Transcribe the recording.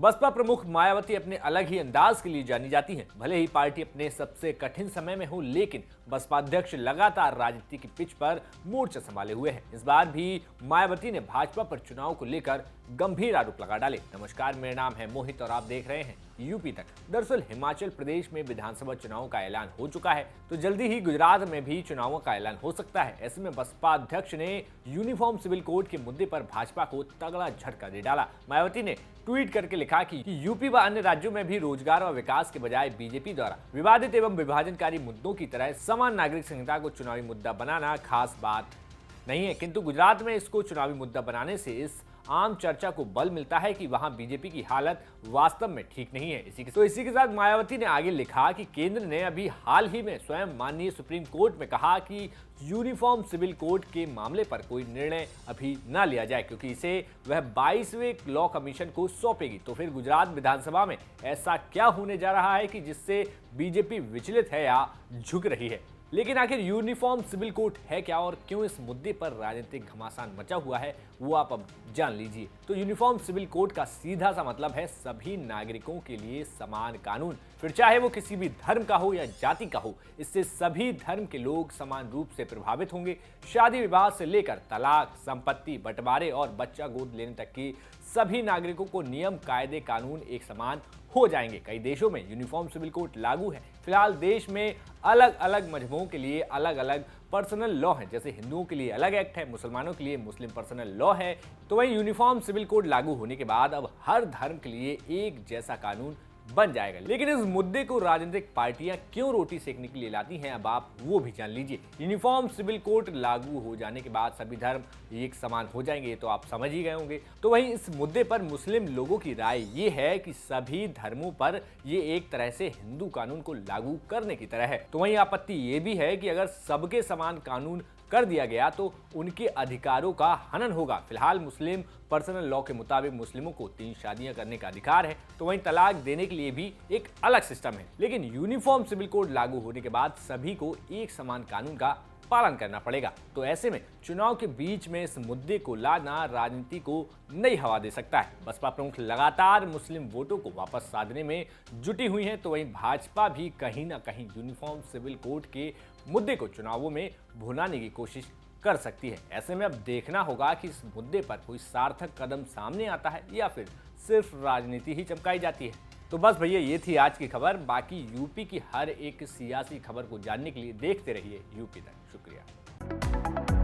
बसपा प्रमुख मायावती अपने अलग ही अंदाज के लिए जानी जाती हैं। भले ही पार्टी अपने सबसे कठिन समय में हो, लेकिन बसपा अध्यक्ष लगातार राजनीति की पिच पर मोर्चा संभाले हुए हैं। इस बार भी मायावती ने भाजपा पर चुनाव को लेकर गंभीर आरोप लगा डाले। नमस्कार, मेरा नाम है मोहित और आप देख रहे हैं यूपी तक। दरअसल हिमाचल प्रदेश में विधानसभा चुनाव का ऐलान हो चुका है, तो जल्दी ही गुजरात में भी चुनावों का ऐलान हो सकता है। ऐसे में बसपा अध्यक्ष ने यूनिफॉर्म सिविल कोड के मुद्दे पर भाजपा को तगड़ा झटका दे डाला। मायावती ने ट्वीट करके लिखा कि यूपी व अन्य राज्यों में भी रोजगार और विकास के बजाय बीजेपी द्वारा विवादित एवं विभाजनकारी मुद्दों की तरह समान नागरिक संहिता को चुनावी मुद्दा बनाना खास बात नहीं है, किंतु गुजरात में इसको चुनावी मुद्दा बनाने से इस आम चर्चा को बल मिलता है कि वहां बीजेपी की हालत वास्तव में ठीक नहीं है। इसी के साथ मायावती ने आगे लिखा कि केंद्र ने अभी हाल ही में स्वयं माननीय सुप्रीम कोर्ट में कहा कि यूनिफॉर्म सिविल कोड के मामले पर कोई निर्णय अभी न लिया जाए, क्योंकि इसे वह 22वें लॉ कमीशन को सौंपेगी। तो फिर गुजरात विधानसभा में ऐसा क्या होने जा रहा है कि जिससे बीजेपी विचलित है या झुक रही है? लेकिन आखिर यूनिफॉर्म सिविल कोड है क्या और क्यों इस मुद्दे पर राजनीतिक घमासान मचा हुआ है, वो आप अब जान लीजिए। तो यूनिफॉर्म सिविल कोड का सीधा सा मतलब है सभी नागरिकों के लिए समान कानून, फिर चाहे वो किसी भी धर्म का हो या जाति का हो। इससे सभी धर्म के लोग समान रूप से प्रभावित होंगे। शादी विवाह से लेकर तलाक, संपत्ति बंटवारे और बच्चा गोद लेने तक की सभी नागरिकों को नियम, कायदे, कानून एक समान हो जाएंगे। कई देशों में यूनिफॉर्म सिविल कोड लागू है। फिलहाल देश में अलग अलग मजहबों के लिए अलग अलग पर्सनल लॉ है। जैसे हिंदुओं के लिए अलग एक्ट है, मुसलमानों के लिए मुस्लिम पर्सनल लॉ है। तो वहीं यूनिफॉर्म सिविल कोड लागू होने के बाद अब हर धर्म के लिए एक जैसा कानून बन जाएगा। लेकिन इस मुद्दे को राजनीतिक पार्टियां क्यों रोटी सेकने के लिए लाती हैं, अब आप वो भी जान लीजिए। यूनिफॉर्म सिविल कोड लागू हो जाने के बाद सभी धर्म एक समान हो जाएंगे, तो आप समझ ही गए होंगे। तो वहीं इस मुद्दे पर मुस्लिम लोगों की राय ये है कि सभी धर्मों पर ये एक तरह से हिंदू कानून को लागू करने की तरह है। तो वहीं आपत्ति ये भी है कि अगर सबके समान कानून कर दिया गया तो उनके अधिकारों का हनन होगा। फिलहाल मुस्लिम पर्सनल लॉ के मुताबिक मुस्लिमों को 3 शादियां करने का अधिकार है, तो वहीं तलाक देने के लिए भी एक अलग सिस्टम है। लेकिन यूनिफॉर्म सिविल कोड लागू होने के बाद सभी को एक समान कानून का पालन करना पड़ेगा। तो ऐसे में चुनाव के बीच में इस मुद्दे को लाना राजनीति को नई हवा दे सकता है। बसपा प्रमुख लगातार मुस्लिम वोटों को वापस साधने में जुटी हुई है, तो वहीं भाजपा भी कहीं ना कहीं यूनिफॉर्म सिविल कोड के मुद्दे को चुनावों में भुनाने की कोशिश कर सकती है। ऐसे में अब देखना होगा कि इस मुद्दे पर कोई सार्थक कदम सामने आता है या फिर सिर्फ राजनीति ही चमकाई जाती है। तो बस भैया, ये थी आज की खबर। बाकी यूपी की हर एक सियासी खबर को जानने के लिए देखते रहिए यूपी तक। शुक्रिया।